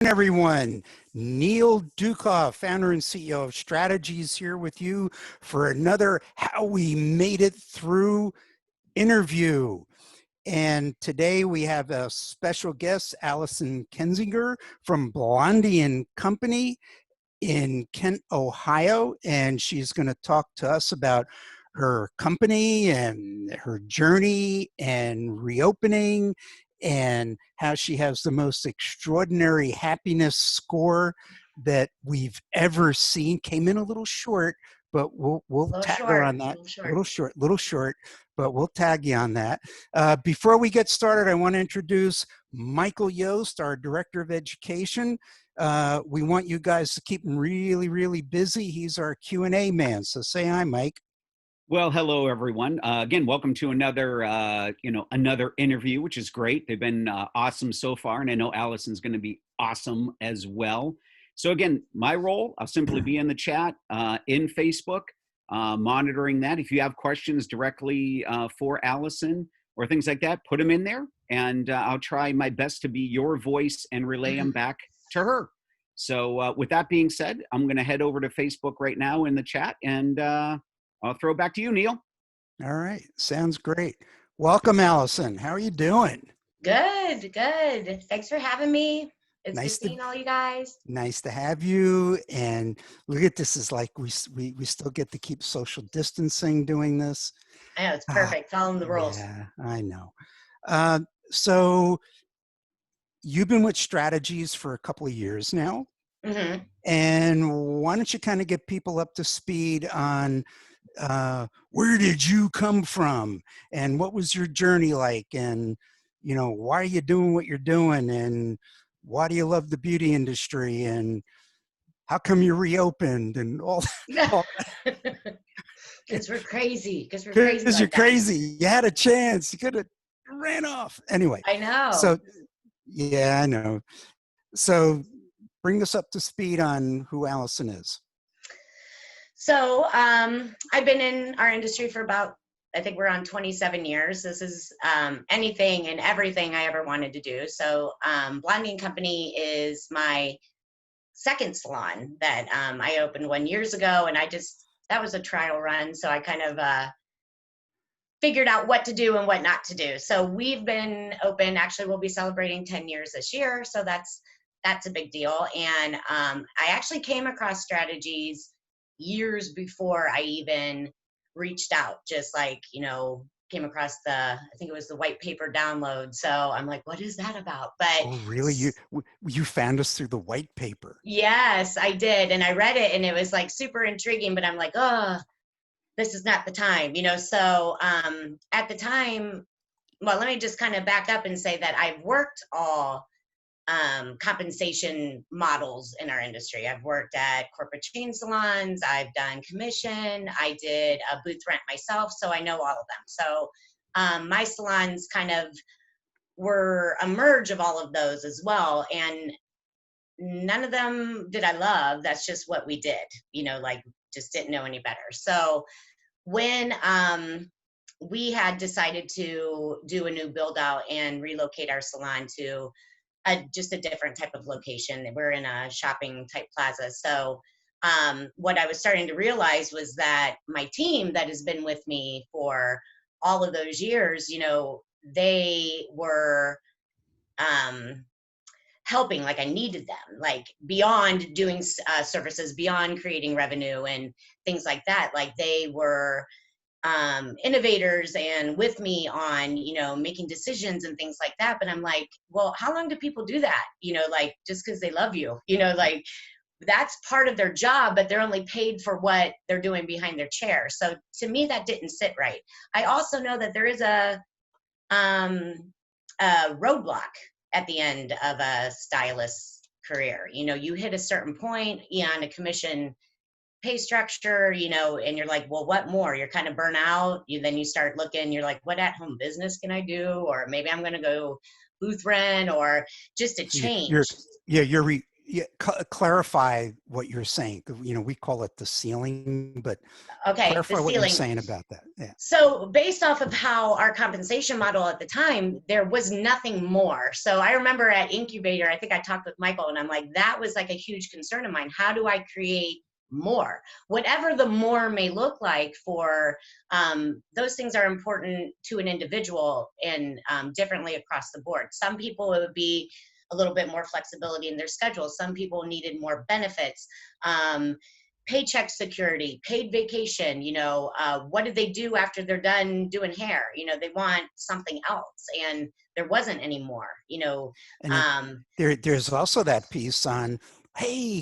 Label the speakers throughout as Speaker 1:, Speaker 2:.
Speaker 1: Everyone. Neil Ducoff, founder and CEO of Strategies, here with you for another How We Made It Through interview. And today we have a special guest, Allison Kensinger from Blondie Company in Kent, Ohio. And she's going to talk to us about her company and her journey and reopening, and how she has the most extraordinary happiness score that we've ever seen. Came in a little short, but we'll tag her on that. Little short, but we'll tag you on that. Before we get started, I want to introduce Michael Yost, our Director of Education. We want you guys to keep him really, really busy. He's our Q&A man. So say hi, Mike.
Speaker 2: Well, hello, everyone. Again, welcome to another, another interview, which is great. They've been awesome so far, and I know Allison's going to be awesome as well. So again, my role, I'll simply be in the chat in Facebook, monitoring that. If you have questions directly for Allison or things like that, put them in there, and I'll try my best to be your voice and relay them back to her. So with that being said, I'm going to head over to Facebook right now in the chat, and I'll throw it back to you, Neil.
Speaker 1: All right. Sounds great. Welcome, Allison. How are you doing?
Speaker 3: Good. Thanks for having me. It's
Speaker 1: nice
Speaker 3: good seeing all you guys.
Speaker 1: Nice to have you. And look at this, is like we still get to keep social distancing doing this.
Speaker 3: I know, it's perfect. Following the rules.
Speaker 1: Yeah, I know. So you've been with Strategies for a couple of years now.
Speaker 3: Mm-hmm.
Speaker 1: And why don't you kind of get people up to speed on where did you come from and what was your journey like, and why are you doing what you're doing, and why do you love the beauty industry, and how come you reopened, and all
Speaker 3: Because we're crazy. Because
Speaker 1: you're crazy. You had a chance. You could have ran off. Anyway.
Speaker 3: I know.
Speaker 1: So yeah, I know. So bring us up to speed on who Allison is.
Speaker 3: So I've been in our industry for about, I think we're on 27 years. This is anything and everything I ever wanted to do. So Blondie Company is my second salon that I opened 1 year ago, and that was a trial run. So I kind of figured out what to do and what not to do. So we've been open. Actually, we'll be celebrating 10 years this year. So that's a big deal. And I actually came across Strategies years before I even reached out, just like, came across I think it was the white paper download. So I'm like, what is that about? But
Speaker 1: oh, really? You found us through the white paper?
Speaker 3: Yes, I did. And I read it, and it was like super intriguing, but I'm like, oh, this is not the time, So at the time, well, let me just kind of back up and say that I've worked all compensation models in our industry. I've worked at corporate chain salons. I've done commission. I did a booth rent myself, so I know all of them. So my salons kind of were a merge of all of those as well. And none of them did I love. That's just what we did, just didn't know any better. So when we had decided to do a new build out and relocate our salon to just a different type of location. We're in a shopping type plaza. So what I was starting to realize was that my team that has been with me for all of those years, they were helping, like I needed them, like beyond doing services, beyond creating revenue and things like that. Like they were innovators and with me on, making decisions and things like that. But I'm like, well, how long do people do that? Like just because they love you, like that's part of their job, but they're only paid for what they're doing behind their chair. So to me, that didn't sit right. I also know that there is a roadblock at the end of a stylist's career. You hit a certain point on a commission pay structure, and you're like, well, what more? You're kind of burnt out. Then you start looking, you're like, what at-home business can I do? Or maybe I'm going to go booth rent, or just a change.
Speaker 1: Yeah, clarify what you're saying. You know, we call it the ceiling, but
Speaker 3: Okay, the
Speaker 1: clarify what you're
Speaker 3: ceiling.
Speaker 1: saying about that. Yeah.
Speaker 3: So based off of how our compensation model at the time, there was nothing more. So I remember at Incubator, I think I talked with Michael and I'm like, that was like a huge concern of mine. How do I create more? Whatever the more may look like for, those things are important to an individual and differently across the board. Some people, it would be a little bit more flexibility in their schedule. Some people needed more benefits. Paycheck security, paid vacation, you know, what did they do after they're done doing hair? You know, they want something else and there wasn't any more, you know.
Speaker 1: And there's also that piece on, hey,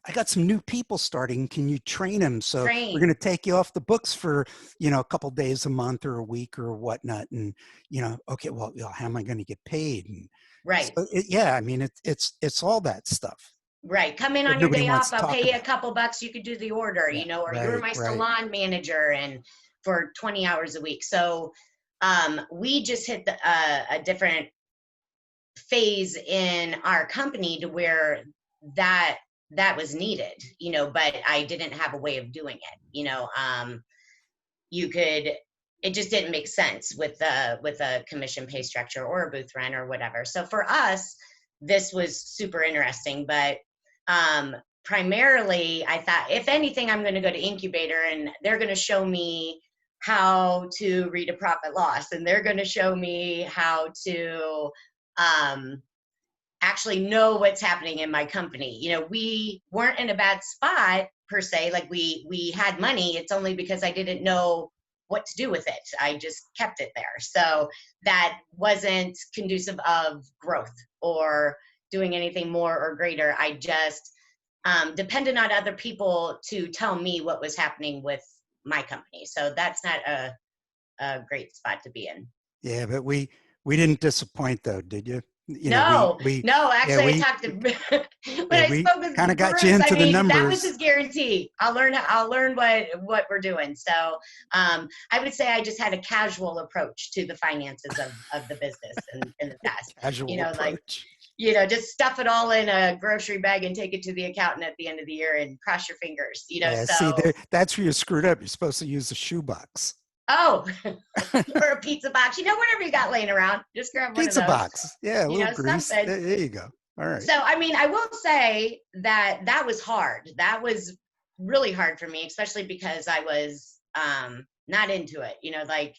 Speaker 1: I got some new people starting. Can you train them? So we're going
Speaker 3: Train.
Speaker 1: to take you off the books for, you know, a couple days a month or a week or whatnot. And, you know, okay, well, how am I going to get paid? And
Speaker 3: Right.
Speaker 1: so, yeah, I mean, it's all that stuff
Speaker 3: Right. Come in
Speaker 1: that
Speaker 3: on your
Speaker 1: nobody
Speaker 3: day
Speaker 1: wants
Speaker 3: off.
Speaker 1: to
Speaker 3: I'll
Speaker 1: talk
Speaker 3: pay you a
Speaker 1: about.
Speaker 3: couple bucks. You could do the order,
Speaker 1: Yeah,
Speaker 3: you know, or you're
Speaker 1: right,
Speaker 3: my
Speaker 1: right.
Speaker 3: salon manager and for 20 hours a week. So we just hit a different phase in our company to where that was needed, you know, but I didn't have a way of doing it, you know. You could, it just didn't make sense with a commission pay structure or a booth rent or whatever. So for us, this was super interesting, but primarily I thought, if anything, I'm going to go to Incubator and they're going to show me how to read a profit loss and they're going to show me how to actually know what's happening in my company. You know, we weren't in a bad spot per se, like we had money. It's only because I didn't know what to do with it. I just kept it there. So that wasn't conducive of growth or doing anything more or greater. I just depended on other people to tell me what was happening with my company. So that's not a great spot to be in.
Speaker 1: Yeah, but we didn't disappoint though, did you? You know,
Speaker 3: No, no,
Speaker 1: yeah,
Speaker 3: actually I talked to, when
Speaker 1: yeah,
Speaker 3: I
Speaker 1: we
Speaker 3: spoke with
Speaker 1: kind of got you
Speaker 3: Bruce, I
Speaker 1: into the
Speaker 3: mean, that was
Speaker 1: numbers.
Speaker 3: his guarantee. I'll learn what we're doing. So I would say I just had a casual approach to the finances of the business in the past. You
Speaker 1: Casual
Speaker 3: know, like,
Speaker 1: approach.
Speaker 3: you know, just stuff it all in a grocery bag and take it to the accountant at the end of the year and cross your fingers, you know,
Speaker 1: Yeah, see,
Speaker 3: so.
Speaker 1: that's where you screwed up. You're supposed to use a shoebox.
Speaker 3: Oh, or a pizza box, you know, whatever you got laying around, just grab one of
Speaker 1: Pizza
Speaker 3: those,
Speaker 1: box. Yeah, a
Speaker 3: you
Speaker 1: little
Speaker 3: know,
Speaker 1: grease.
Speaker 3: something.
Speaker 1: There you go. All right.
Speaker 3: So, I mean, I will say that that was hard. That was really hard for me, especially because I was not into it. You know, like,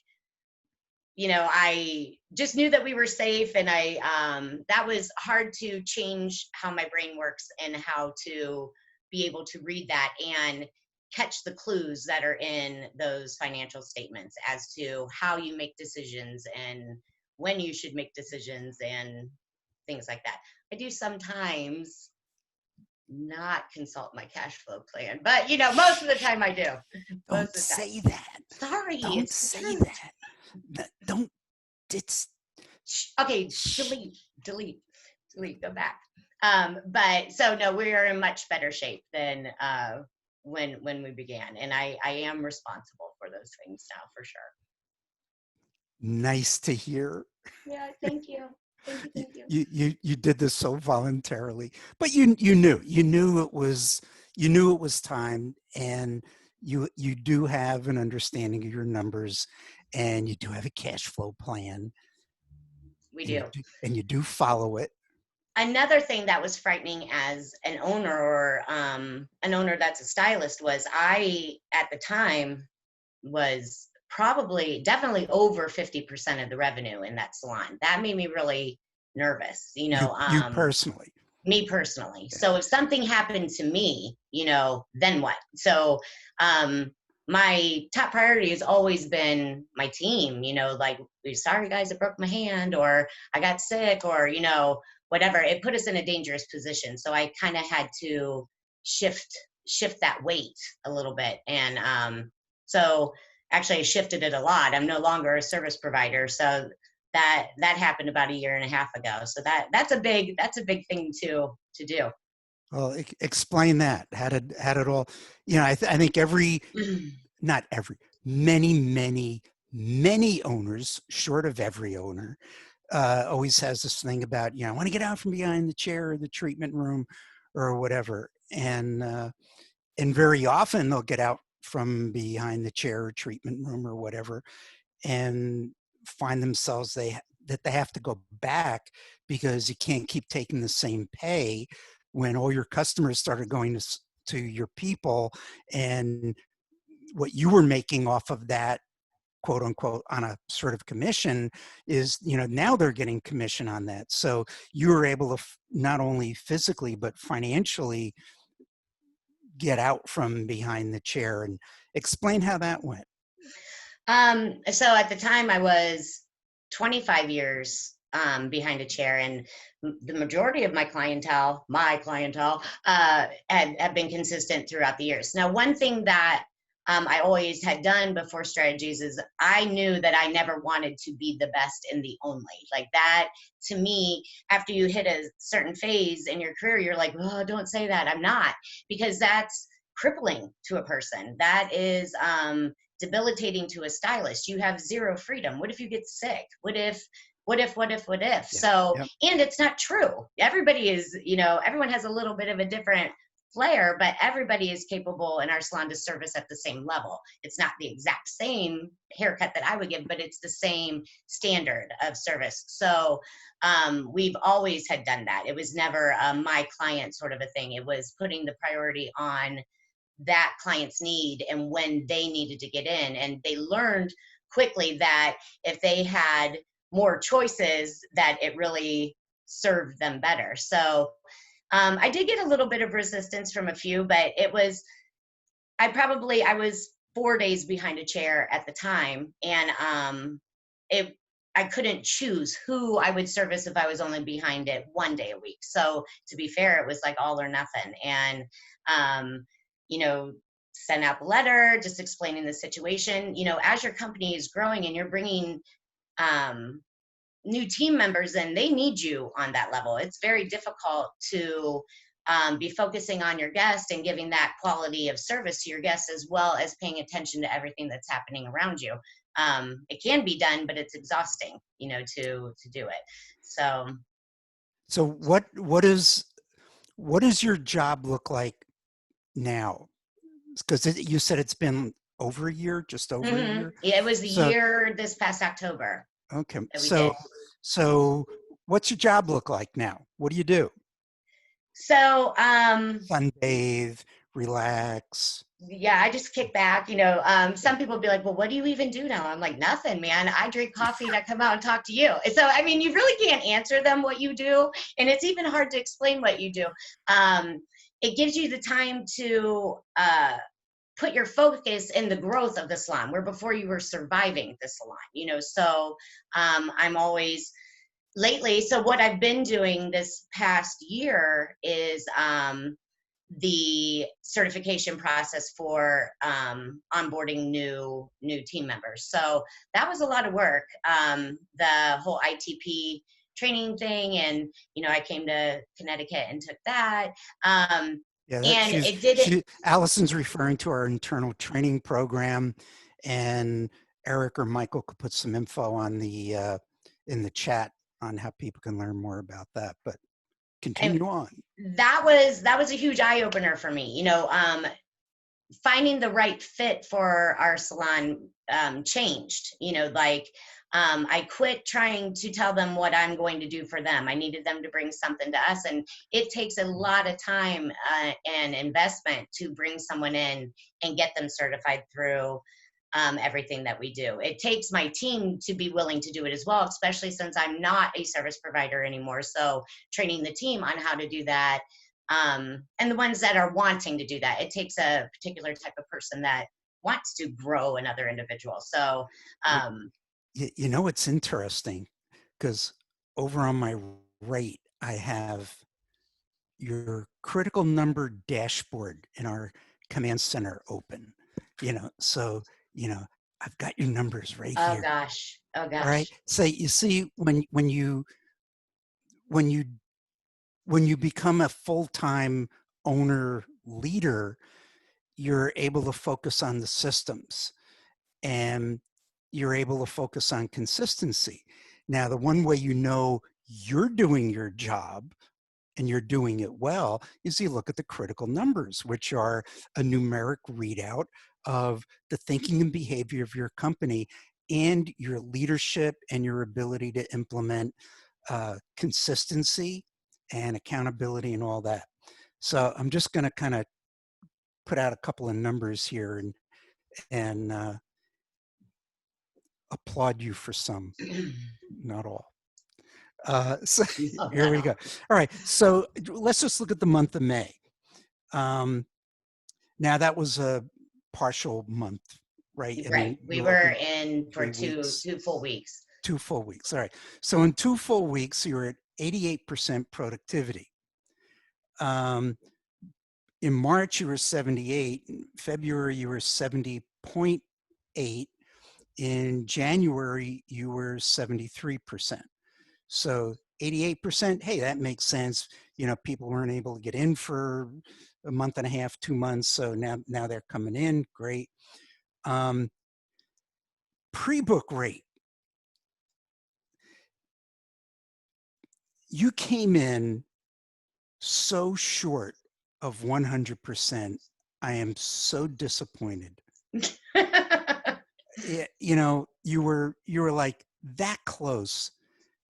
Speaker 3: you know, I just knew that we were safe, and that was hard to change how my brain works and how to be able to read that and catch the clues that are in those financial statements as to how you make decisions and when you should make decisions and things like that. I do sometimes not consult my cash flow plan, but you know, most of the time I do.
Speaker 1: Don't
Speaker 3: Most of the time.
Speaker 1: say that.
Speaker 3: Sorry,
Speaker 1: Don't
Speaker 3: it's the
Speaker 1: say
Speaker 3: truth.
Speaker 1: that. Don't. It's.
Speaker 3: Okay,
Speaker 1: Shh.
Speaker 3: delete, go back. But so no, we are in much better shape than when we began, and I am responsible for those things now for sure.
Speaker 1: Nice to hear.
Speaker 3: Yeah, thank you. Thank you.
Speaker 1: You did this so voluntarily, but you knew it was time, and you do have an understanding of your numbers, and you do have a cash flow plan,
Speaker 3: We
Speaker 1: and
Speaker 3: do.
Speaker 1: you do follow it.
Speaker 3: Another thing that was frightening as an owner or an owner that's a stylist was I, at the time, was definitely over 50% of the revenue in that salon. That made me really nervous, you know,
Speaker 1: You personally.
Speaker 3: me personally.
Speaker 1: Yeah.
Speaker 3: So if something happened to me, you know, then what? So my top priority has always been my team, you know, like, sorry guys, I broke my hand, or I got sick, or, you know, whatever. It put us in a dangerous position. So I kind of had to shift that weight a little bit. And so actually I shifted it a lot. I'm no longer a service provider. So that happened about a year and a half ago. So that's a big thing to do.
Speaker 1: Well, explain that. How did all? You know, I think not every, many owners, short of every owner, always has this thing about, you know, I want to get out from behind the chair or the treatment room, or whatever. And very often they'll get out from behind the chair or treatment room or whatever and find themselves that they have to go back because you can't keep taking the same pay when all your customers started going to your people, and what you were making off of that, quote unquote, on a sort of commission is, now they're getting commission on that. So you were able to not only physically but financially get out from behind the chair. And explain how that went.
Speaker 3: So at the time I was 25 years behind a chair, and the majority of my clientele, had been consistent throughout the years. Now, one thing that I always had done before strategies is I knew that I never wanted to be the best in the only. Like that, to me, after you hit a certain phase in your career, you're like, oh, don't say that. I'm not, because that's crippling to a person. That is debilitating to a stylist. You have zero freedom. What if you get sick? What if?
Speaker 1: Yeah.
Speaker 3: So,
Speaker 1: Yep.
Speaker 3: and it's not true. Everybody is, everyone has a little bit of a different flair, but everybody is capable in our salon to service at the same level. It's not the exact same haircut that I would give, but it's the same standard of service. So we've always had done that. It was never my client sort of a thing. It was putting the priority on that client's need and when they needed to get in. And they learned quickly that if they had more choices, that it really served them better. So I did get a little bit of resistance from a few, but I was 4 days behind a chair at the time. And I couldn't choose who I would service if I was only behind it 1 day a week. So to be fair, it was like all or nothing. And, send out the letter, just explaining the situation. As your company is growing and you're bringing new team members in, they need you on that level. It's very difficult to be focusing on your guest and giving that quality of service to your guests, as well as paying attention to everything that's happening around you. It can be done, but it's exhausting, to do it. So
Speaker 1: what does your job look like now? Because you said it's been over a year, just over a year.
Speaker 3: Yeah, it was the
Speaker 1: So,
Speaker 3: year this past October.
Speaker 1: okay.
Speaker 3: That we did.
Speaker 1: So what's your job look like now? What do you do?
Speaker 3: So,
Speaker 1: Sunbathe, relax.
Speaker 3: yeah, I just kick back. Some people be like, well, what do you even do now? I'm like, nothing, man. I drink coffee and I come out and talk to you. So, I mean, you really can't answer them what you do. And it's even hard to explain what you do. It gives you the time to put your focus in the growth of the salon, where before you were surviving the salon, so I'm always lately. So what I've been doing this past year is the certification process for onboarding new team members. So that was a lot of work. The whole ITP training thing, and I came to Connecticut and took that.
Speaker 1: Yeah, Allison's referring to our internal training program, and Eric or Michael could put some info on the in the chat on how people can learn more about that. But continue on.
Speaker 3: That was a huge eye opener for me. Finding the right fit for our salon changed. I quit trying to tell them what I'm going to do for them. I needed them to bring something to us, and it takes a lot of time and investment to bring someone in and get them certified through everything that we do. It takes my team to be willing to do it as well, especially since I'm not a service provider anymore. So training the team on how to do that, and the ones that are wanting to do that, it takes a particular type of person that wants to grow another individual. So
Speaker 1: it's interesting because over on my right, I have your critical number dashboard in our command center open, so, I've got your numbers right
Speaker 3: oh
Speaker 1: here.
Speaker 3: gosh.
Speaker 1: All right. So you see, when you become a full-time owner leader, you're able to focus on the systems, and you're able to focus on consistency. Now, the one way you're doing your job and you're doing it well, is you look at the critical numbers, which are a numeric readout of the thinking and behavior of your company and your leadership and your ability to implement consistency and accountability and all that. So I'm just going to kind of put out a couple of numbers here and applaud you for some, not all. So here we go. All right, so let's just look at the month of May. Now that was a partial month, right? I
Speaker 3: Right.
Speaker 1: mean,
Speaker 3: We were in for
Speaker 1: 2
Speaker 3: full weeks.
Speaker 1: 2 full weeks. All right. So in 2 full weeks, you're at 88% productivity. In March, you were 78. In February, you were 70.8. In January, you were 73%. So 88%, hey, that makes sense. You know, people weren't able to get in for a month and a half, 2 months. So now they're coming in. Great. Pre-book rate. You came in so short of 100%. I am so disappointed. You know, you were like that close.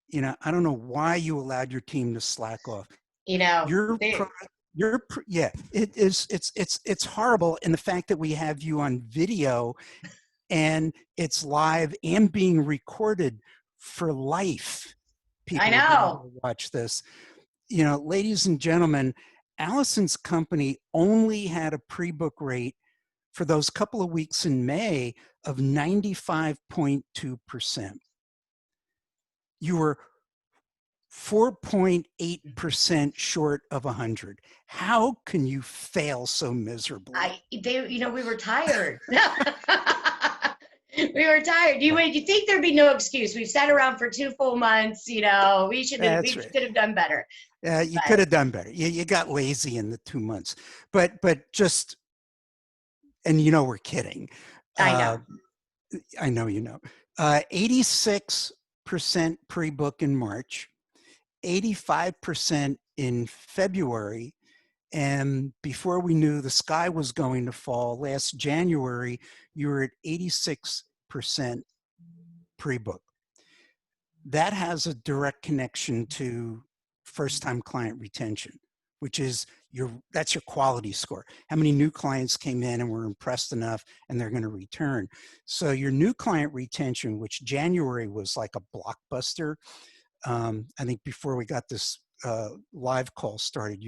Speaker 1: You know, I don't know why you allowed your team to slack off.
Speaker 3: You know,
Speaker 1: Yeah, it's horrible. And the fact that we have you on video and it's live and being recorded for life. People
Speaker 3: I
Speaker 1: will be able
Speaker 3: know.
Speaker 1: to watch this. You know, ladies and gentlemen, Allison's company only had a pre-book rate for those couple of weeks in May of 95.2%. You were 4.8% short of 100. How can you fail so miserably?
Speaker 3: We were tired. We were tired. You think there'd be no excuse? We've sat around for 2 full months. You know, we could have done better.
Speaker 1: You could have done better. You got lazy in the 2 months, but just, and you know, we're kidding.
Speaker 3: I know.
Speaker 1: I know, you know, 86% pre-book in March, 85% in February. And before we knew the sky was going to fall, last January, you were at 86% pre-book. That has a direct connection to first-time client retention, which is that's your quality score. How many new clients came in and were impressed enough and they're going to return. So your new client retention, which January was like a blockbuster. I think before we got this live call started,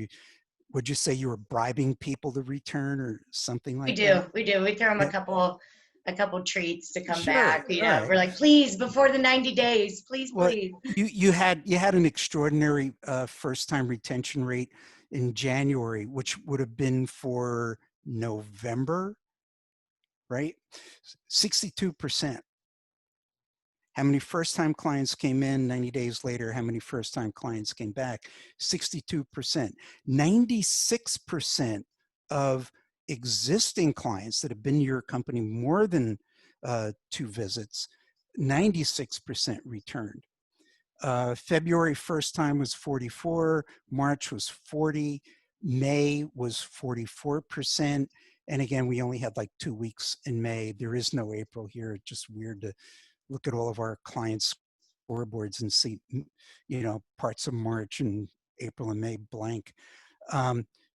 Speaker 1: would you say you were bribing people to return or something like that?
Speaker 3: We do. We throw them
Speaker 1: Yeah.
Speaker 3: a couple treats to come
Speaker 1: Sure.
Speaker 3: back. You know,
Speaker 1: Right.
Speaker 3: we're like, please, before the 90 days, please.
Speaker 1: Well, you had an extraordinary first-time retention rate in January, which would have been for November, right? 62%. How many first-time clients came in 90 days later? How many first-time clients came back? 62%. 96% of existing clients that have been to your company more than 2 visits, 96% returned. February first time was 44, March was 40, May was 44%. And again, we only had like 2 weeks in May. There is no April here. It's just weird to look at all of our clients' scoreboards and see, you know, parts of March and April and May blank.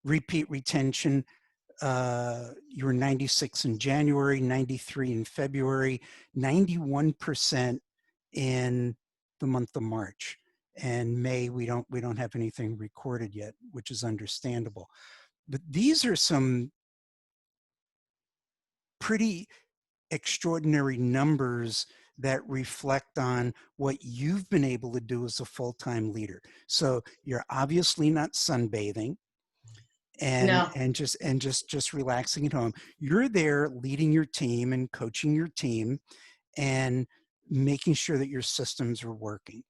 Speaker 1: Repeat retention, you were 96 in January, 93 in February, 91% in the month of March. And May, we don't have anything recorded yet, which is understandable. But these are some pretty extraordinary numbers that reflect on what you've been able to do as a full-time leader. So you're obviously not sunbathing and just relaxing at home. You're there leading your team and coaching your team and making sure that your systems are working.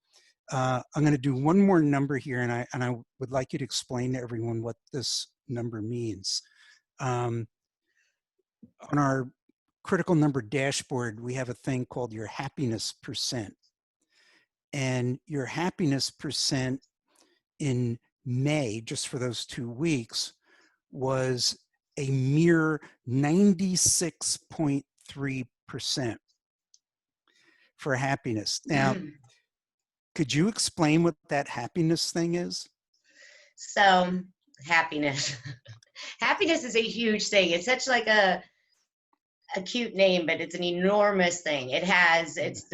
Speaker 1: I'm going to do one more number here, and I would like you to explain to everyone what this number means. On our critical number dashboard, we have a thing called your happiness percent. And your happiness percent in May, just for those 2 weeks, was a mere 96.3% for happiness. Now, could you explain what that happiness thing is?
Speaker 3: So happiness. Happiness is a huge thing. It's such like a cute name, but it's an enormous thing. It's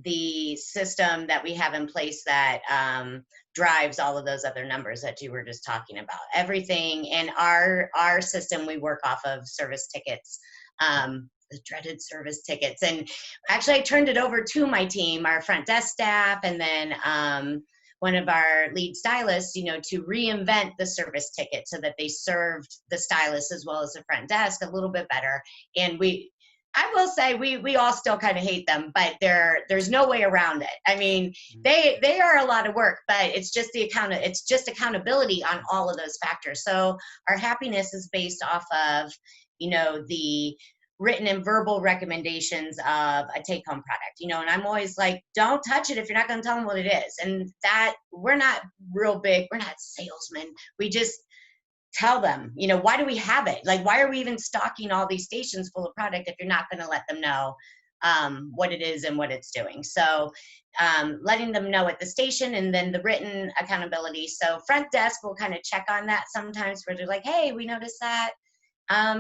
Speaker 3: the system that we have in place that drives all of those other numbers that you were just talking about. Everything in our system, we work off of service tickets, the dreaded service tickets. And actually, I turned it over to my team, our front desk staff, and then one of our lead stylists, to reinvent the service ticket so that they served the stylist as well as the front desk a little bit better. And I will say we all still kind of hate them, but there's no way around it. I mean, they are a lot of work, but it's just accountability on all of those factors. So our happiness is based off of, the written and verbal recommendations of a take-home product, and I'm always like, don't touch it if you're not going to tell them what it is. And that we're not real big. We're not salesmen. We just tell them, why do we have it? Like, why are we even stocking all these stations full of product if you're not going to let them know what it is and what it's doing? So letting them know at the station, and then the written accountability. So front desk will kind of check on that sometimes, where they're like, hey, we noticed that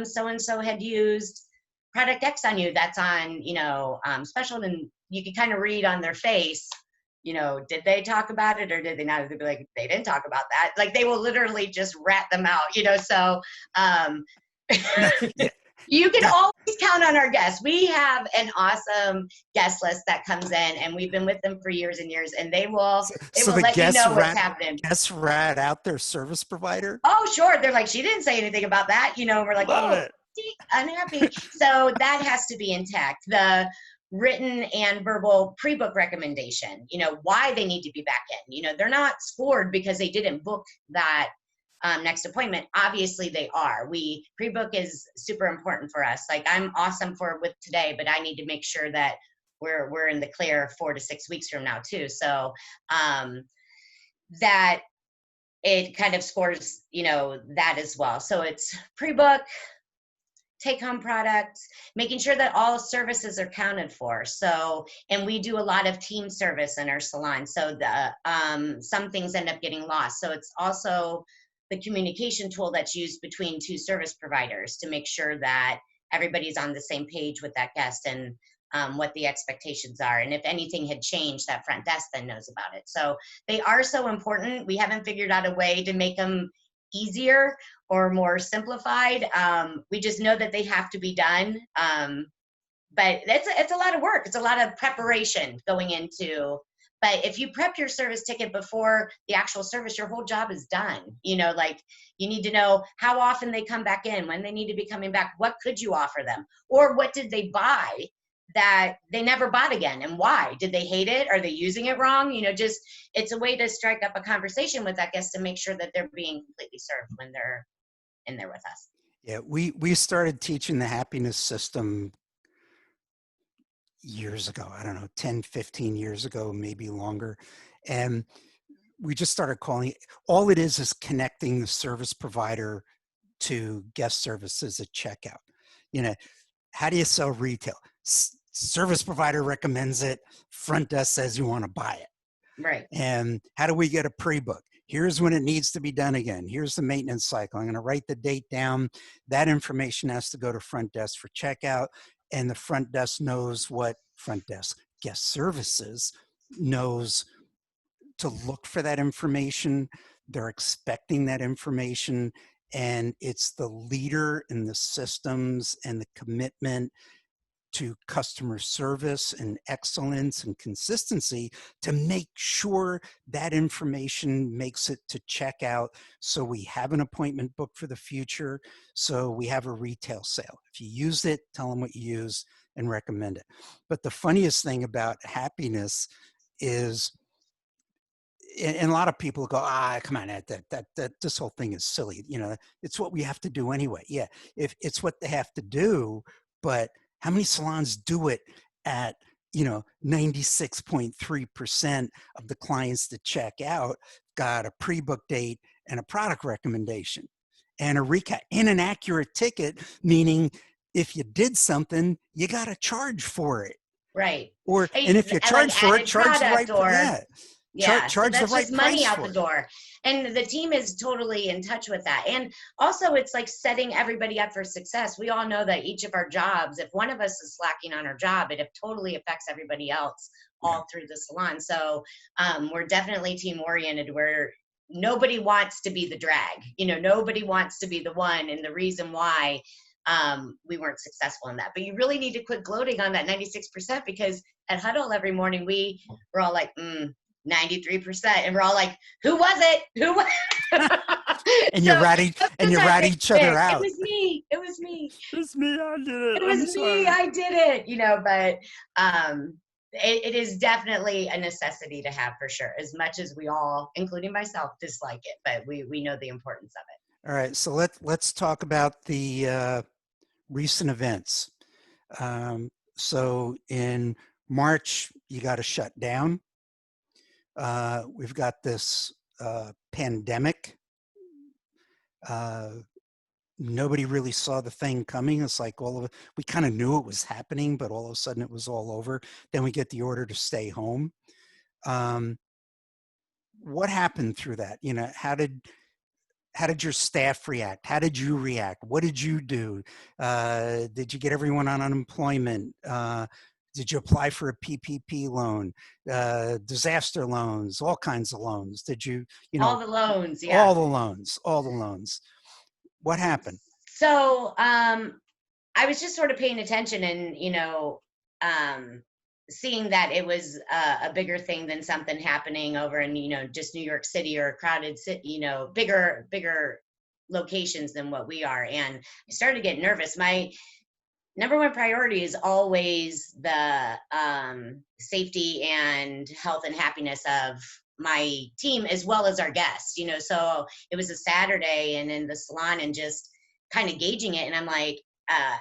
Speaker 3: so-and-so had used product X on you. That's on, special. And you can kind of read on their face, did they talk about it or did they not? They'd be like, they didn't talk about that. Like, they will literally just rat them out, so you can always count on our guests. We have an awesome guest list that comes in, and we've been with them for years and years, and they will let you know what's happening.
Speaker 1: Guests rat out their service provider?
Speaker 3: Oh, sure. They're like, she didn't say anything about that. We're like, unhappy. So that has to be intact. The written and verbal pre-book recommendation, why they need to be back in. They're not scored because they didn't book that next appointment. Obviously they are. Pre-book is super important for us. Like, I'm awesome with today, but I need to make sure that we're in the clear 4 to 6 weeks from now too. So that it kind of scores, that as well. So it's pre-book, take-home products, making sure that all services are counted for. So, and we do a lot of team service in our salon. So some things end up getting lost. So it's also the communication tool that's used between two service providers to make sure that everybody's on the same page with that guest and what the expectations are. And if anything had changed, that front desk then knows about it. So they are so important. We haven't figured out a way to make them easier or more simplified. We just know that they have to be done. But it's a lot of work. It's a lot of preparation going into. But if you prep your service ticket before the actual service, your whole job is done. Like, you need to know how often they come back in, when they need to be coming back, what could you offer them? Or what did they buy that they never bought again, and why? Did they hate it? Are they using it wrong? Just, it's a way to strike up a conversation with that guest to make sure that they're being completely served when they're in there with us.
Speaker 1: Yeah, we started teaching the happiness system years ago. I don't know, 10, 15 years ago, maybe longer. And we just started calling it, all it is connecting the service provider to guest services at checkout. How do you sell retail? Service provider recommends it. Front desk says you want to buy it.
Speaker 3: Right.
Speaker 1: And how do we get a pre-book? Here's when it needs to be done again. Here's the maintenance cycle. I'm going to write the date down. That information has to go to front desk for checkout. And the front desk knows what front desk guest services knows to look for that information. They're expecting that information. And it's the leader in the systems and the commitment to customer service and excellence and consistency to make sure that information makes it to checkout, so we have an appointment booked for the future, so we have a retail sale. If you use it, tell them what you use and recommend it. But the funniest thing about happiness is, and a lot of people go, come on, that this whole thing is silly. It's what we have to do anyway. Yeah, if it's what they have to do, but how many salons do it at 96.3% of the clients that check out got a pre-book date and a product recommendation and a recap and an accurate ticket, meaning if you did something, you got to charge for it.
Speaker 3: Right.
Speaker 1: And if you charge
Speaker 3: like
Speaker 1: for it,
Speaker 3: added
Speaker 1: charge the right,
Speaker 3: product or yeah, so
Speaker 1: charge the
Speaker 3: that's
Speaker 1: right
Speaker 3: just money
Speaker 1: price
Speaker 3: out
Speaker 1: for
Speaker 3: the
Speaker 1: it.
Speaker 3: door. And the team is totally in touch with that. And also it's like setting everybody up for success. We all know that each of our jobs, if one of us is slacking on our job, it totally affects everybody else all through the salon. So we're definitely team oriented, where nobody wants to be the drag. Nobody wants to be the one and the reason why we weren't successful in that. But you really need to quit gloating on that 96%, because at huddle every morning we're all like 93%, and we're all like, who was it? Who was
Speaker 1: and you rat each other out.
Speaker 3: It was me. It's me.
Speaker 1: I did it.
Speaker 3: It was me. I did it. But it is definitely a necessity to have, for sure, as much as we all, including myself, dislike it, but we know the importance of it.
Speaker 1: All right, so let's talk about the recent events. So in March, you got to shut down. We've got this pandemic. Nobody really saw the thing coming. It's like we kind of knew it was happening, but all of a sudden it was all over. Then we get the order to stay home. What happened through that? How did your staff react? How did you react? What did you do? Did you get everyone on unemployment? Did you apply for a PPP loan, disaster loans, all kinds of loans? Did you,
Speaker 3: all the loans, yeah.
Speaker 1: All the loans. What happened?
Speaker 3: So I was just sort of paying attention and, seeing that it was a bigger thing than something happening over in, just New York City or a crowded city, bigger locations than what we are. And I started to get nervous. My number one priority is always the safety and health and happiness of my team, as well as our guests. So it was a Saturday and in the salon and just kind of gauging it. And I'm like,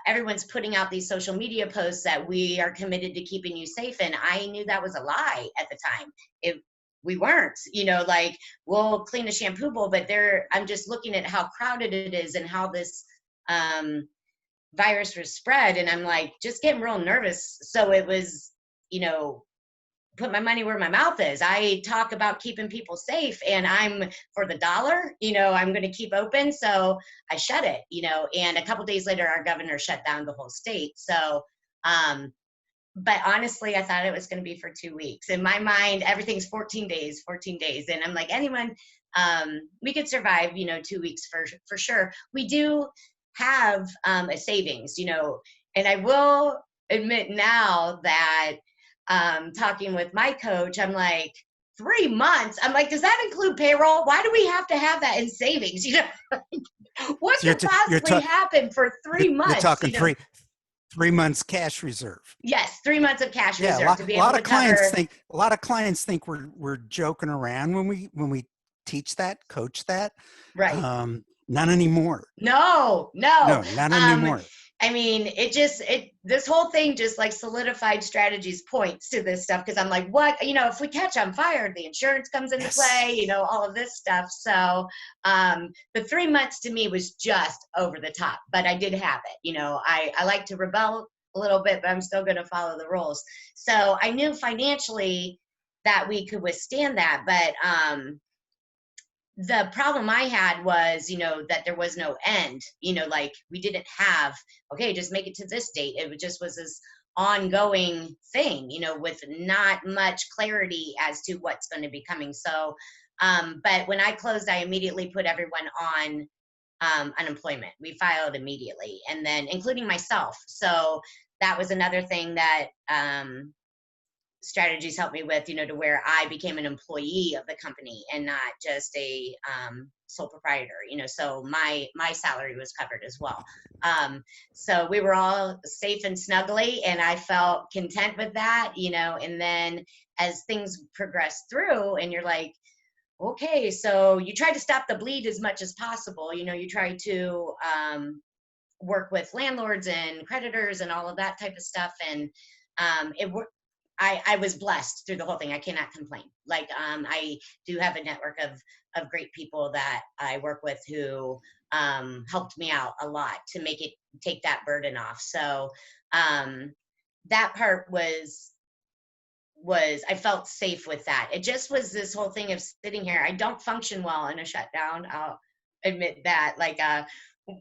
Speaker 3: everyone's putting out these social media posts that we are committed to keeping you safe. And I knew that was a lie at the time. We weren't, like, we'll clean a shampoo bowl, but I'm just looking at how crowded it is and how this virus was spread. And I'm like, just getting real nervous. So it was, put my money where my mouth is. I talk about keeping people safe, and I'm for the dollar, I'm going to keep open. So I shut it, and a couple days later, our governor shut down the whole state. So, but honestly, I thought it was going to be for 2 weeks. In my mind, everything's 14 days. And I'm like, anyone, we could survive, 2 weeks for sure. We do have a savings, and I will admit now that talking with my coach, I'm like, 3 months. I'm like, does that include payroll? Why do we have to have that in savings? What could possibly happen for 3 months?
Speaker 1: You're talking 3 months cash reserve.
Speaker 3: Yes, 3 months of cash reserve to be
Speaker 1: a
Speaker 3: able
Speaker 1: lot
Speaker 3: to
Speaker 1: of clients
Speaker 3: cover.
Speaker 1: A lot of clients think we're joking around when we teach that, coach that.
Speaker 3: Right.
Speaker 1: Not anymore.
Speaker 3: No,
Speaker 1: not anymore.
Speaker 3: I mean, this whole thing just like solidified strategies points to this stuff. Cause I'm like, what, if we catch on fire, the insurance comes into play, all of this stuff. So, the 3 months to me was just over the top, but I did have it. I like to rebel a little bit, but I'm still going to follow the rules. So I knew financially that we could withstand that. But, the problem I had was, that there was no end, like we didn't have, okay, just make it to this date. It just was this ongoing thing, with not much clarity as to what's going to be coming. So, but when I closed, I immediately put everyone on unemployment. We filed immediately, and then including myself. So that was another thing that strategies helped me with, to where I became an employee of the company and not just a sole proprietor, so my salary was covered as well. So we were all safe and snuggly, and I felt content with that, and then as things progress through and you're like, okay, so you try to stop the bleed as much as possible, you try to work with landlords and creditors and all of that type of stuff. And I was blessed through the whole thing. I cannot complain. Like, I do have a network of great people that I work with who helped me out a lot to take that burden off. So that part was I felt safe with that. It just was this whole thing of sitting here. I don't function well in a shutdown. I'll admit that. Like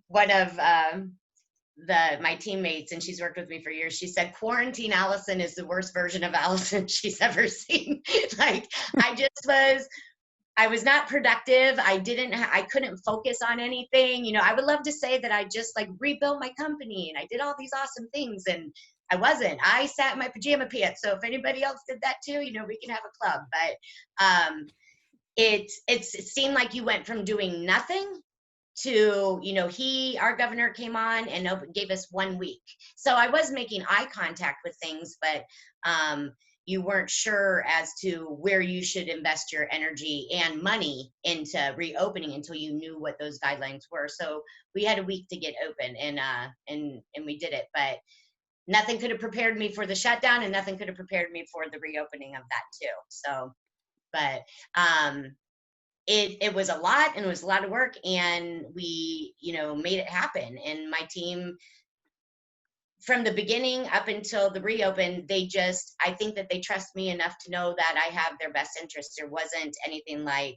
Speaker 3: one of my teammates, and she's worked with me for years, she said quarantine Allison is the worst version of Allison she's ever seen. Like I was not productive. I couldn't focus on anything. You know, I would love to say that I just like rebuilt my company and I did all these awesome things, and I wasn't. I sat in my pajama pants. So if anybody else did that too, you know, we can have a club. But it seemed like you went from doing nothing to, you know, our governor came on and gave us 1 week. So I was making eye contact with things, but you weren't sure as to where you should invest your energy and money into reopening until you knew what those guidelines were. So we had a week to get open, and we did it. But nothing could have prepared me for the shutdown, and nothing could have prepared me for the reopening of that too. So, but it was a lot, and it was a lot of work, and we, you know, made it happen. And my team, from the beginning up until the reopen, I think that they trust me enough to know that I have their best interest. There wasn't anything like,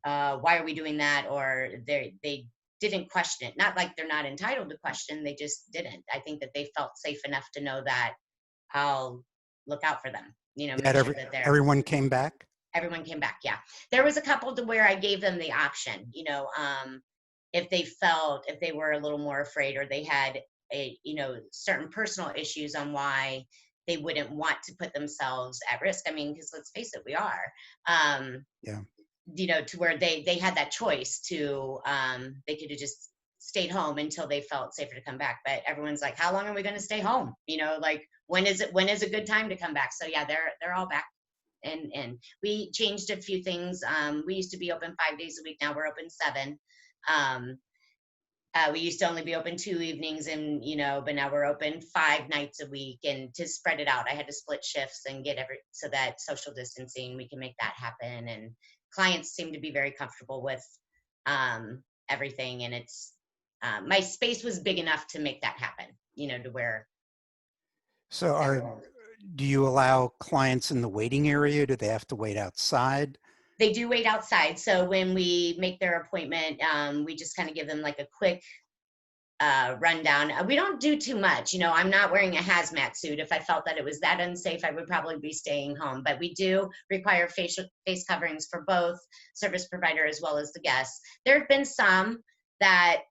Speaker 3: why are we doing that? Or they didn't question it. Not like they're not entitled to question, they just didn't. I think that they felt safe enough to know that I'll look out for them, you know, make sure that
Speaker 1: everyone came back?
Speaker 3: Everyone came back, yeah. There was a couple to where I gave them the option, you know, if they were a little more afraid, or they had you know, certain personal issues on why they wouldn't want to put themselves at risk. I mean, because let's face it, we are.
Speaker 1: Yeah.
Speaker 3: You know, to where they had that choice to, they could have just stayed home until they felt safer to come back. But everyone's like, how long are we going to stay home? You know, like, when is a good time to come back? So yeah, they're all back. And we changed a few things. We used to be open 5 days a week. Now we're open 7. We used to only be open 2 evenings, and, you know, but now we're open 5 nights a week. And to spread it out, I had to split shifts and so that social distancing, we can make that happen. And clients seem to be very comfortable with everything. And it's, my space was big enough to make that happen, you know, to where.
Speaker 1: So do you allow clients in the waiting area? Do they have to wait outside?
Speaker 3: They do wait outside. So when we make their appointment, we just kind of give them like a quick rundown. We don't do too much. You know, I'm not wearing a hazmat suit. If I felt that it was that unsafe, I would probably be staying home. But we do require face coverings for both service provider as well as the guests. There have been some that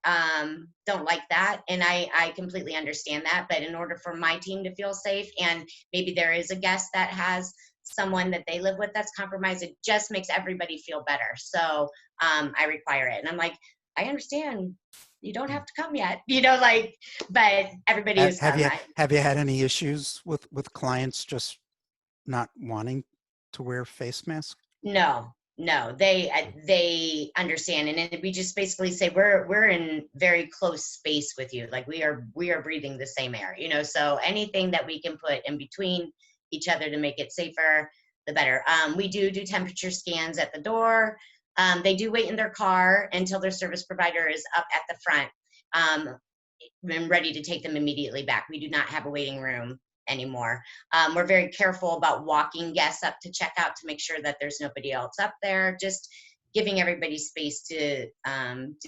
Speaker 3: don't like that, and I completely understand that. But in order for my team to feel safe, and maybe there is a guest that has someone that they live with that's compromised, it just makes everybody feel better. So I require it. And I'm like, I understand you don't have to come yet, you know, like, but everybody is.
Speaker 1: Have you had any issues with clients just not wanting to wear face masks?
Speaker 3: No, they understand. And we just basically say, we're in very close space with you. Like, we are breathing the same air, you know, so anything that we can put in between each other to make it safer, the better. We do temperature scans at the door. They do wait in their car until their service provider is up at the front and ready to take them immediately back. We do not have a waiting room anymore. We're very careful about walking guests up to check out to make sure that there's nobody else up there, just giving everybody space to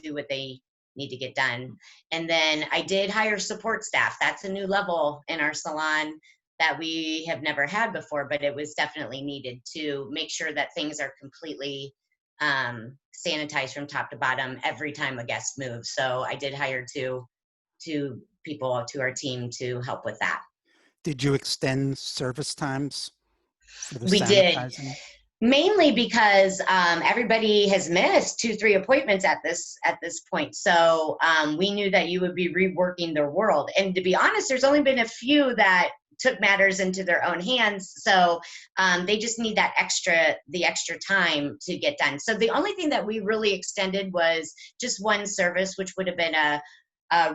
Speaker 3: do what they need to get done. And then I did hire support staff. That's a new level in our salon that we have never had before, but it was definitely needed to make sure that things are completely sanitized from top to bottom every time a guest moves. So I did hire two people to our team to help with that.
Speaker 1: Did you extend service times for the
Speaker 3: We
Speaker 1: sanitizing?
Speaker 3: did, mainly because everybody has missed 2-3 appointments at this point. So we knew that you would be reworking their world. And to be honest, there's only been a few that took matters into their own hands. So they just need the extra time to get done. So the only thing that we really extended was just one service, which would have been a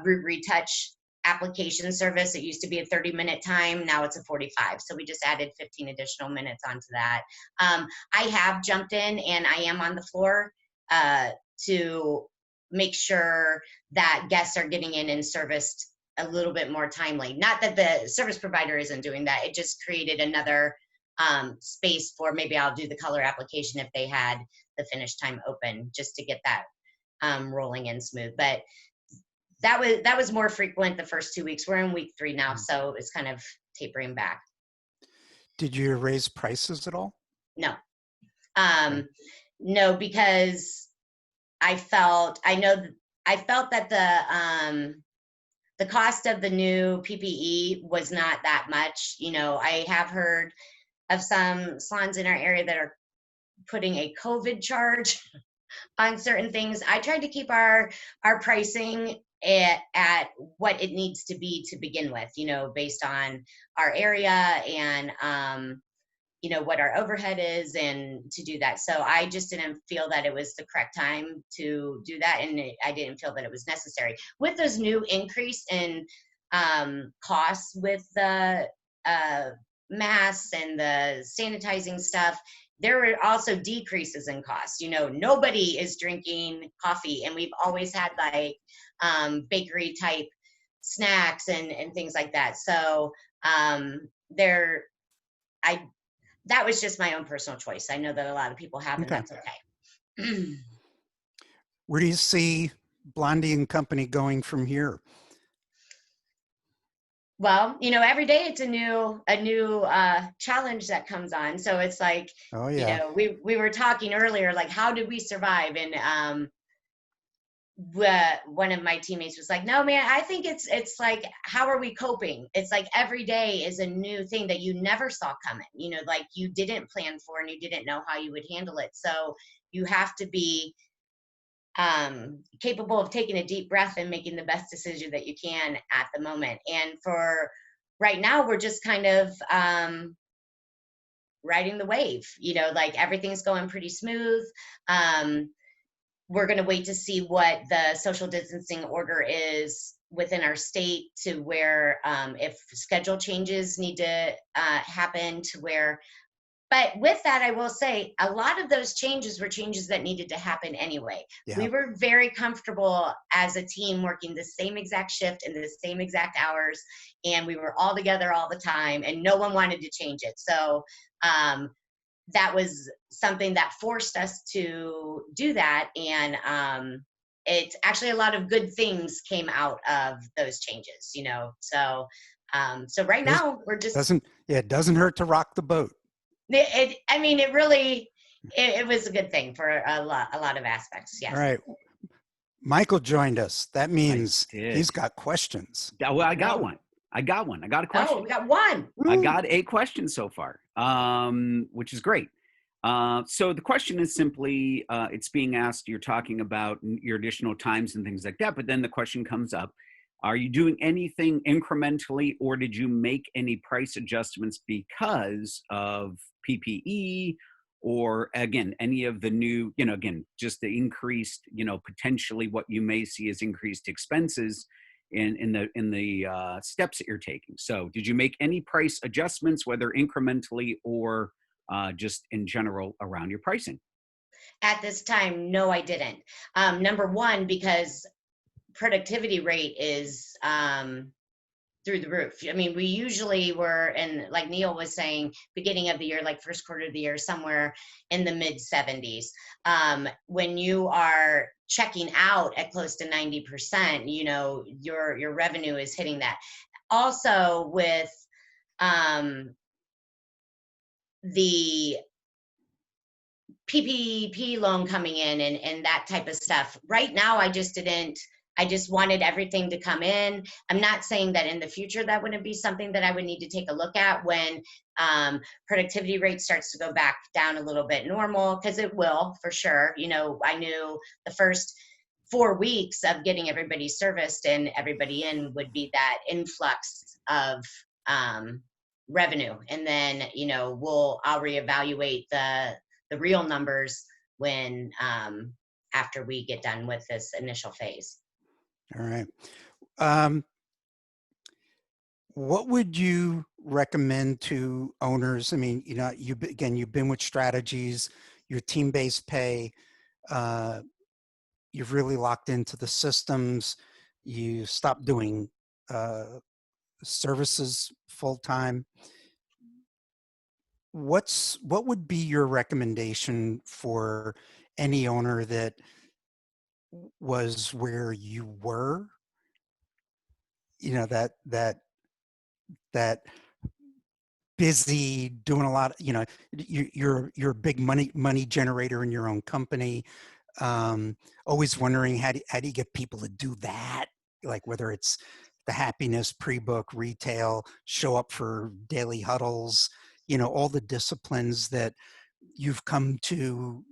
Speaker 3: root retouch application service. It used to be a 30-minute time. Now it's a 45. So we just added 15 additional minutes onto that. I have jumped in and I am on the floor to make sure that guests are getting in and serviced a little bit more timely. Not that the service provider isn't doing that. It just created another space for maybe I'll do the color application if they had the finish time open, just to get that rolling in smooth. But that was more frequent the first 2 weeks. We're in week 3 now, so it's kind of tapering back.
Speaker 1: Did you raise prices at all?
Speaker 3: No. No, because I felt that the cost of the new PPE was not that much. You know, I have heard of some salons in our area that are putting a COVID charge on certain things. I tried to keep our pricing at what it needs to be to begin with, you know, based on our area and you know, what our overhead is, and to do that. So I just didn't feel that it was the correct time to do that, and I didn't feel that it was necessary. With those new increase in costs with the masks and the sanitizing stuff, there were also decreases in costs. You know, nobody is drinking coffee, and we've always had like bakery type snacks and things like that. So that was just my own personal choice. I know that a lot of people have, and that's okay.
Speaker 1: Where do you see Blondie and Company going from here?
Speaker 3: Well, you know, every day it's a new challenge that comes on. So it's like,
Speaker 1: Oh yeah.
Speaker 3: you know, we were talking earlier, like, how did we survive? And one of my teammates was like, no, man, I think it's like, how are we coping? It's like every day is a new thing that you never saw coming, you know, like you didn't plan for and you didn't know how you would handle it. So you have to be capable of taking a deep breath and making the best decision that you can at the moment. And for right now, we're just kind of riding the wave, you know, like everything's going pretty smooth. We're going to wait to see what the social distancing order is within our state, to where if schedule changes need to happen, to where, but with that, I will say a lot of those changes were changes that needed to happen anyway.
Speaker 1: Yeah.
Speaker 3: We were very comfortable as a team working the same exact shift in the same exact hours, and we were all together all the time, and no one wanted to change it. So that was something that forced us to do that. And it's actually a lot of good things came out of those changes, you know? So, so right now we're just,
Speaker 1: it doesn't hurt to rock the boat.
Speaker 3: I mean, it really, it was a good thing for a lot of aspects. Yes.
Speaker 1: All right. Michael joined us. That means he's got questions.
Speaker 2: Well, I got one. I got a question.
Speaker 3: Oh, we got one.
Speaker 2: I got a question so far, which is great. So the question is simply, it's being asked, you're talking about your additional times and things like that, but then the question comes up, are you doing anything incrementally, or did you make any price adjustments because of PPE, or again, any of the new, you know, again, just the increased, you know, potentially what you may see as increased expenses in the steps that you're taking? So did you make any price adjustments, whether incrementally or just in general around your pricing?
Speaker 3: At this time, no, I didn't. Number one, because productivity rate is through the roof. I mean, we usually were, and like Neil was saying, beginning of the year, like first quarter of the year, somewhere in the mid 70s. When you are checking out at close to 90%, you know, your revenue is hitting that. Also with the PPP loan coming in and that type of stuff. Right now, I just wanted everything to come in. I'm not saying that in the future that wouldn't be something that I would need to take a look at when productivity rate starts to go back down a little bit normal, because it will for sure. You know, I knew the first 4 weeks of getting everybody serviced and everybody in would be that influx of revenue. And then, you know, I'll reevaluate the real numbers when after we get done with this initial phase.
Speaker 1: All right. what would you recommend to owners? I mean, again, you've been with Strategies, your team-based pay, uh, you've really locked into the systems, you stopped doing uh, services full-time. What would be your recommendation for any owner that was where you were? That busy doing a lot, you're a big money generator in your own company. Always wondering how do you get people to do that? Like whether it's the happiness, pre-book, retail, show up for daily huddles, all the disciplines that you've come to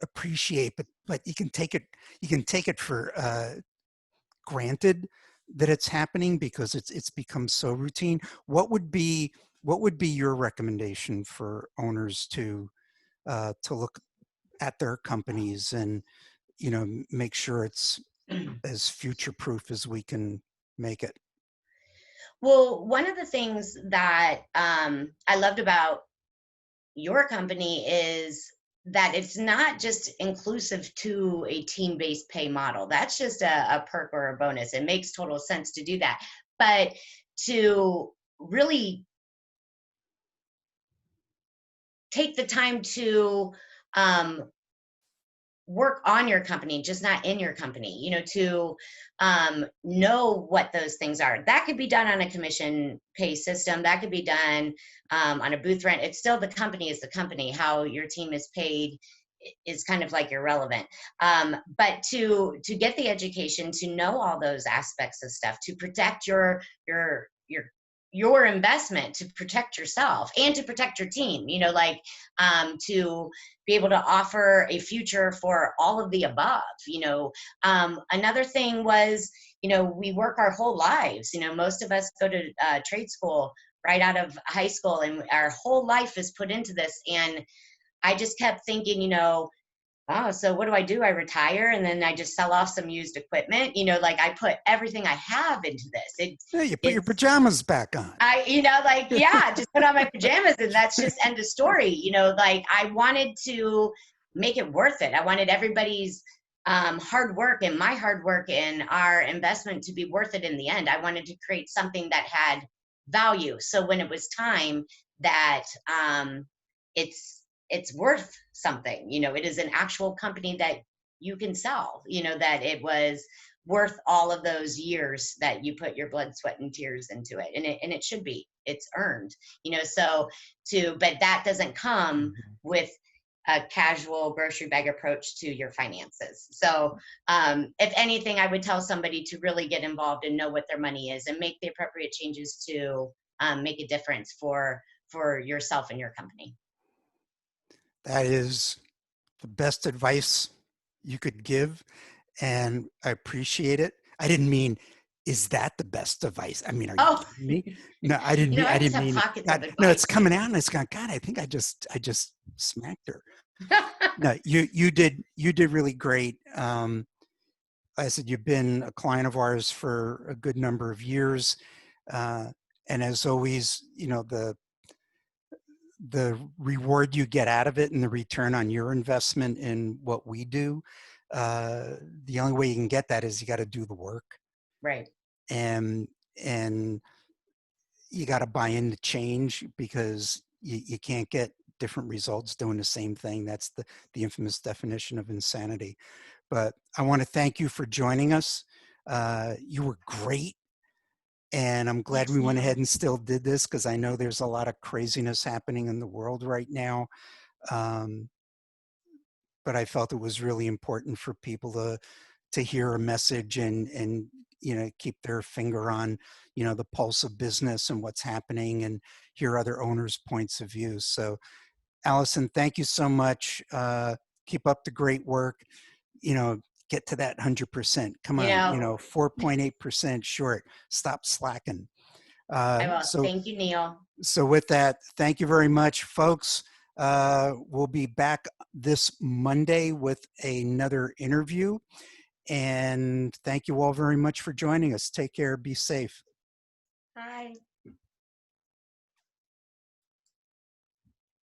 Speaker 1: appreciate, but you can take it for granted that it's happening because it's become so routine. What would be your recommendation for owners to look at their companies and make sure it's as future proof as we can make it?
Speaker 3: Well, one of the things that I loved about your company is that it's not just inclusive to a team-based pay model. That's just a perk or a bonus. It makes total sense to do that. But to really take the time to um, work on your company, just not in your company, to know what those things are. That could be done on a commission pay system. That could be done on a booth rent. It's still the company is the company. How your team is paid is kind of like irrelevant. But to get the education, to know all those aspects of stuff, to protect your investment, to protect yourself and to protect your team, to be able to offer a future for all of the above. Another thing was, we work our whole lives. Most of us go to trade school right out of high school, and our whole life is put into this. And I just kept thinking, oh, so what do? I retire and then I just sell off some used equipment. I put everything I have into this.
Speaker 1: Yeah, you put your pajamas back on.
Speaker 3: Yeah, just put on my pajamas and that's just end of story. I wanted to make it worth it. I wanted everybody's hard work and my hard work and our investment to be worth it in the end. I wanted to create something that had value. So when it was time that it's worth something, it is an actual company that you can sell, that it was worth all of those years that you put your blood, sweat, and tears into it. And it should be, it's earned, but that doesn't come with a casual grocery bag approach to your finances. So if anything, I would tell somebody to really get involved and know what their money is and make the appropriate changes to make a difference for yourself and your company.
Speaker 1: That is the best advice you could give, and I appreciate it. I didn't mean, is that the best advice? I mean, are you kidding me? No, I didn't mean,
Speaker 3: I
Speaker 1: I
Speaker 3: just
Speaker 1: didn't
Speaker 3: have
Speaker 1: mean
Speaker 3: pockets
Speaker 1: that.
Speaker 3: of
Speaker 1: No, it's
Speaker 3: advice.
Speaker 1: coming out and it's gone, God, I think I just smacked her. No, you did really great. I said, you've been a client of ours for a good number of years. And as always, the reward you get out of it and the return on your investment in what we do, the only way you can get that is you got to do the work.
Speaker 3: Right.
Speaker 1: And you got to buy into change because you can't get different results doing the same thing. That's the infamous definition of insanity. But I want to thank you for joining us. You were great. And I'm glad we went ahead and still did this because I know there's a lot of craziness happening in the world right now. But I felt it was really important for people to hear a message and keep their finger on the pulse of business and what's happening and hear other owners' points of view. So, Allison, thank you so much. Keep up the great work. Get to that 100%. Come on, 4.8% short. Stop slacking.
Speaker 3: I will.
Speaker 1: So
Speaker 3: Thank you, Neil.
Speaker 1: So with that, thank you very much, folks. We'll be back this Monday with another interview. And thank you all very much for joining us. Take care. Be safe.
Speaker 3: Hi.